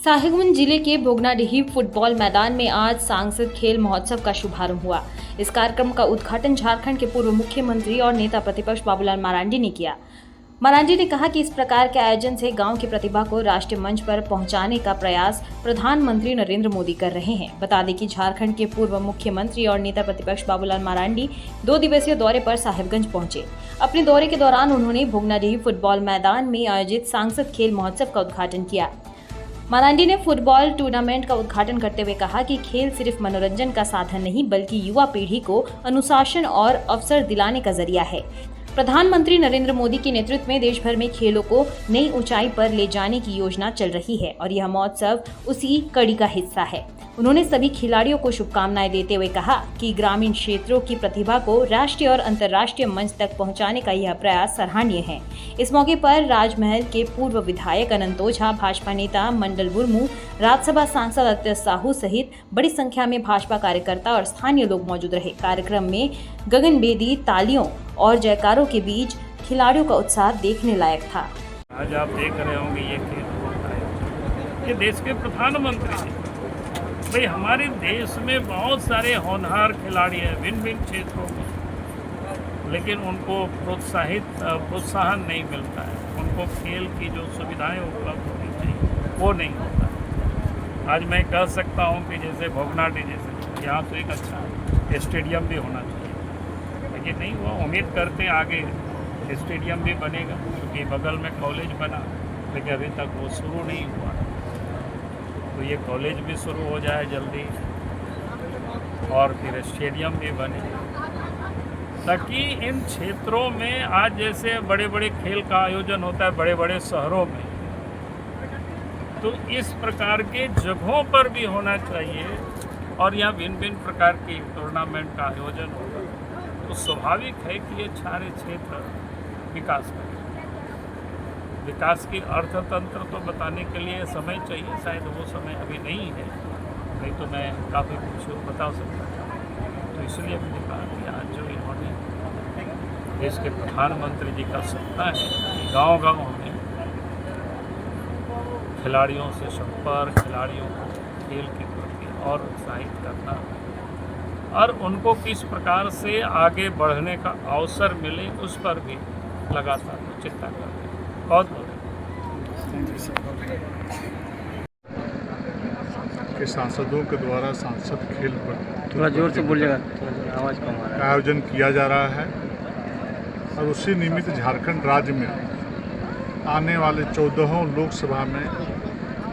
साहिबगंज जिले के भोगनाडीही फुटबॉल मैदान में आज सांसद खेल महोत्सव का शुभारंभ हुआ। इस कार्यक्रम का उद्घाटन झारखंड के पूर्व मुख्यमंत्री और नेता प्रतिपक्ष बाबूलाल मरांडी ने किया। मरांडी ने कहा कि इस प्रकार के आयोजन से गांव की प्रतिभा को राष्ट्रीय मंच पर पहुंचाने का प्रयास प्रधानमंत्री नरेंद्र मोदी कर रहे हैं। बता दें कि झारखंड के पूर्व मुख्यमंत्री और नेता प्रतिपक्ष बाबूलाल मरांडी 2 दिवसीय दौरे पर साहिबगंज पहुंचे। अपने दौरे के दौरान उन्होंने भोगनाडीही फुटबॉल मैदान में आयोजित सांसद खेल महोत्सव का उद्घाटन किया। मरांडी ने फुटबॉल टूर्नामेंट का उद्घाटन करते हुए कहा कि खेल सिर्फ मनोरंजन का साधन नहीं बल्कि युवा पीढ़ी को अनुशासन और अवसर दिलाने का जरिया है। प्रधानमंत्री नरेंद्र मोदी के नेतृत्व में देश भर में खेलों को नई ऊंचाई पर ले जाने की योजना चल रही है और यह महोत्सव उसी कड़ी का हिस्सा है। उन्होंने सभी खिलाड़ियों को शुभकामनाएं देते हुए कहा कि ग्रामीण क्षेत्रों की प्रतिभा को राष्ट्रीय और अंतर्राष्ट्रीय मंच तक पहुंचाने का यह प्रयास सराहनीय है। इस मौके पर राजमहल के पूर्व विधायक अनंत ओझा, भाजपा नेता मंडल मुर्मू, राज्यसभा सांसद अत्य साहू सहित बड़ी संख्या में भाजपा कार्यकर्ता और स्थानीय लोग मौजूद रहे। कार्यक्रम में गगनभेदी तालियों और जयकारों के बीच खिलाड़ियों का उत्साह देखने लायक था। आज आप देख रहे होंगे ये खेल होता है, ये देश के प्रधानमंत्री हैं। भाई हमारे देश में बहुत सारे होनहार खिलाड़ी हैं भिन्न क्षेत्रों में, लेकिन उनको प्रोत्साहन नहीं मिलता है। उनको खेल की जो सुविधाएं उपलब्ध होनी चाहिए वो नहीं होता है। आज मैं कह सकता हूं कि जैसे भोगनाडीही जैसे यहाँ तो एक अच्छा स्टेडियम भी होना चाहिए, लेकिन नहीं हुआ। उम्मीद करते हैं आगे स्टेडियम भी बनेगा, क्योंकि बगल में कॉलेज बना लेकिन अभी तक वो शुरू नहीं हुआ। तो ये कॉलेज भी शुरू हो जाए जल्दी और फिर स्टेडियम भी बने, ताकि इन क्षेत्रों में आज जैसे बड़े बड़े खेल का आयोजन होता है बड़े बड़े शहरों में, तो इस प्रकार के जगहों पर भी होना चाहिए और यहाँ भिन्न प्रकार की टूर्नामेंट का आयोजन होगा। तो स्वाभाविक है कि ये सारे क्षेत्र विकास करें। विकास की अर्थतंत्र तो बताने के लिए समय चाहिए, शायद वो समय अभी नहीं है, नहीं तो मैं काफ़ी कुछ बता सकता था। तो इसलिए मैंने कहा कि आज जो इन्होंने देश के प्रधानमंत्री जी का सपना है कि गांव-गांव में खिलाड़ियों से संपर्क, खिलाड़ियों को खेल के प्रति और उत्साहित करना और उनको किस प्रकार से आगे बढ़ने का अवसर मिले उस पर भी लगातार चिंता कर रहे हैं। बहुत के सांसदों के द्वारा सांसद खेल पर थोड़ा जोर से बोलिएगा, आवाज़ कम आ रहा है। आयोजन किया जा रहा है और उसी निमित्त झारखंड राज्य में आने वाले 14 लोकसभा में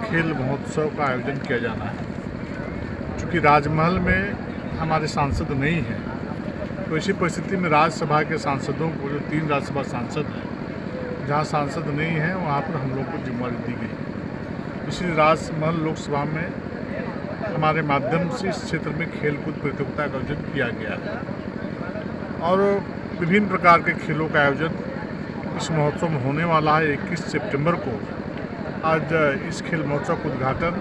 खेल महोत्सव का आयोजन किया जाना है। चूँकि राजमहल में हमारे सांसद नहीं हैं, तो इसी परिस्थिति में राज्यसभा के सांसदों को, जो 3 राज्यसभा सांसद हैं, जहाँ सांसद नहीं हैं वहाँ पर हम लोग को जिम्मेदारी दी गई। इसलिए राजमहल लोकसभा में हमारे माध्यम से इस क्षेत्र में खेलकूद प्रतियोगिता का आयोजन किया गया है और विभिन्न प्रकार के खेलों का आयोजन इस महोत्सव में होने वाला है। 21 सितंबर को आज इस खेल महोत्सव का उद्घाटन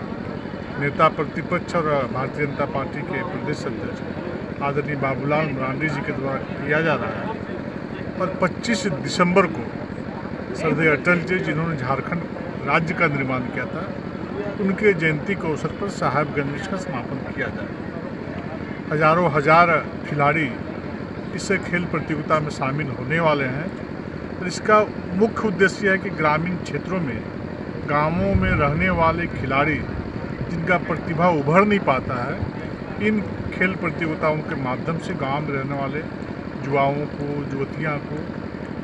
नेता प्रतिपक्ष और भारतीय जनता पार्टी के प्रदेश अध्यक्ष आदरणीय बाबूलाल मरांडी जी के द्वारा किया जा रहा है और 25 दिसंबर को सरदार अटल जी जिन्होंने झारखंड राज्य का निर्माण किया था, उनके जयंती के अवसर पर साहिबगंज इसका समापन किया जाए। हजारों हजार खिलाड़ी इस खेल प्रतियोगिता में शामिल होने वाले हैं और इसका मुख्य उद्देश्य है कि ग्रामीण क्षेत्रों में, गांवों में रहने वाले खिलाड़ी जिनका प्रतिभा उभर नहीं पाता है, इन खेल प्रतियोगिताओं के माध्यम से गांव में रहने वाले युवाओं को, युवतियाँ को,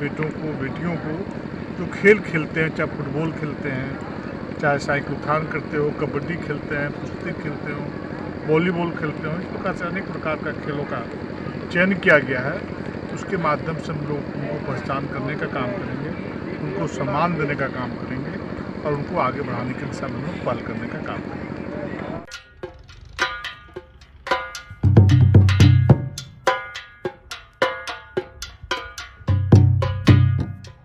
बेटों को, बेटियों को जो खेल खेलते हैं, चाहे फुटबॉल खेलते हैं, चाहे साइकिल उठान करते हो, कबड्डी खेलते हैं, कुश्ती खेलते हो, वॉलीबॉल खेलते हो, इस प्रकार से अनेक प्रकार का खेलों का चयन किया गया है। उसके माध्यम से हम लोग उनको पहचान करने का काम करेंगे, उनको सम्मान देने का काम करेंगे और उनको आगे बढ़ाने की दिशा में पहल करने का काम करेंगे।